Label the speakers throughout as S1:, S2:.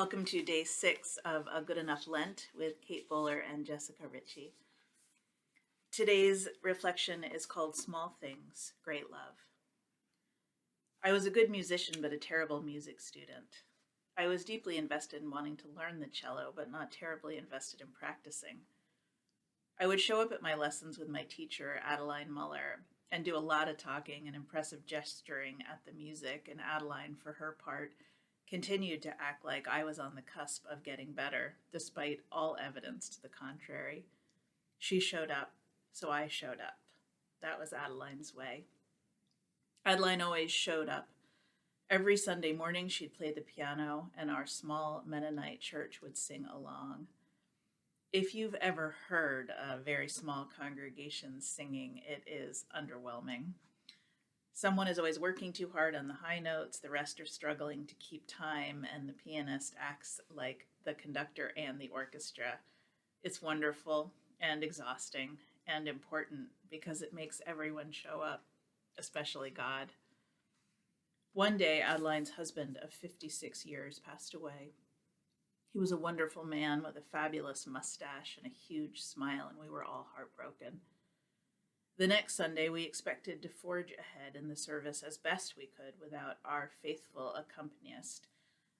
S1: Welcome to day 6 of A Good Enough Lent with Kate Bowler and Jessica Richie. Today's reflection is called Small Things, Great Love. I was a good musician, but a terrible music student. I was deeply invested in wanting to learn the cello, but not terribly invested in practicing. I would show up at my lessons with my teacher, Adeline Muller, and do a lot of talking and impressive gesturing at the music, and Adeline, for her part, continued to act like I was on the cusp of getting better, despite all evidence to the contrary. She showed up, so I showed up. That was Adeline's way. Adeline always showed up. Every Sunday morning she'd play the piano, and our small Mennonite church would sing along. If you've ever heard a very small congregation singing, it is underwhelming. Someone is always working too hard on the high notes, the rest are struggling to keep time, and the pianist acts like the conductor and the orchestra. It's wonderful and exhausting and important because it makes everyone show up, especially God. One day, Adeline's husband of 56 years passed away. He was a wonderful man with a fabulous mustache and a huge smile, and we were all heartbroken. The next Sunday, we expected to forge ahead in the service as best we could without our faithful accompanist.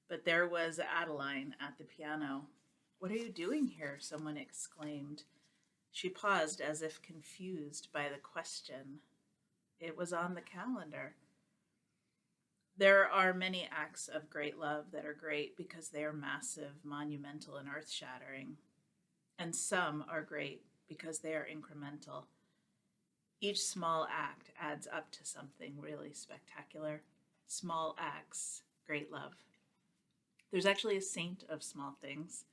S1: But there was Adeline at the piano. "What are you doing here?" someone exclaimed. She paused as if confused by the question. It was on the calendar. There are many acts of great love that are great because they are massive, monumental, and earth-shattering. And some are great because they are incremental. Each small act adds up to something really spectacular. Small acts, great love. There's actually a saint of small things.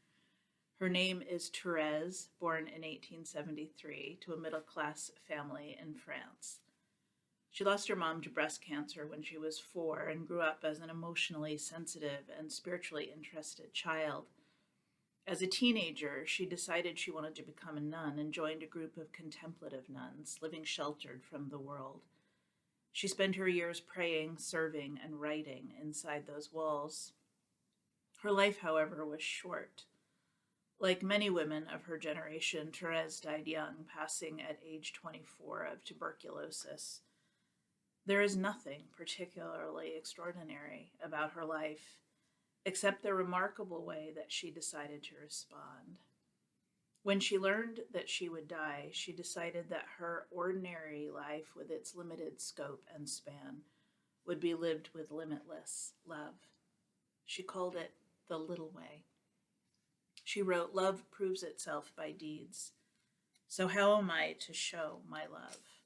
S1: Her name is Therese, born in 1873 to a middle-class family in France. She lost her mom to breast cancer when she was 4 and grew up as an emotionally sensitive and spiritually interested child. As a teenager, she decided she wanted to become a nun and joined a group of contemplative nuns living sheltered from the world. She spent her years praying, serving, and writing inside those walls. Her life, however, was short. Like many women of her generation, Therese died young, passing at age 24 of tuberculosis. There is nothing particularly extraordinary about her life, except the remarkable way that she decided to respond. When she learned that she would die, she decided that her ordinary life, with its limited scope and span, would be lived with limitless love. She called it the little way. She wrote, "Love proves itself by deeds. So how am I to show my love?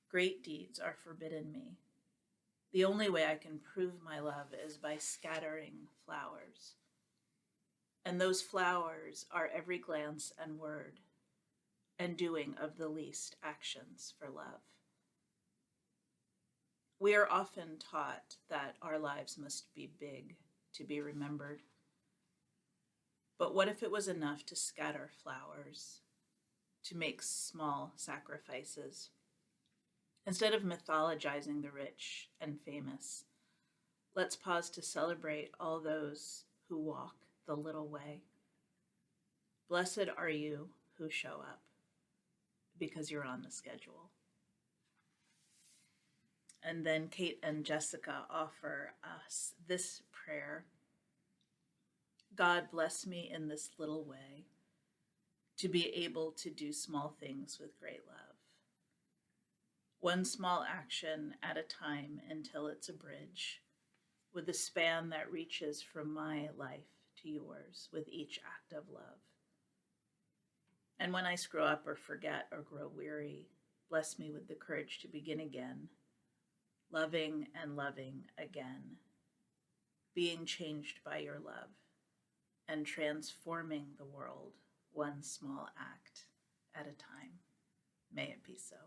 S1: Great deeds are forbidden me. The only way I can prove my love is by scattering flowers. And those flowers are every glance and word and doing of the least actions for love." We are often taught that our lives must be big to be remembered. But what if it was enough to scatter flowers, to make small sacrifices? Instead of mythologizing the rich and famous, let's pause to celebrate all those who walk the little way. Blessed are you who show up because you're on the schedule. And then Kate and Jessica offer us this prayer. God, bless me in this little way to be able to do small things with great love. One small action at a time until it's a bridge, with a span that reaches from my life to yours with each act of love. And when I screw up or forget or grow weary, bless me with the courage to begin again, loving and loving again, being changed by your love, and transforming the world one small act at a time. May it be so.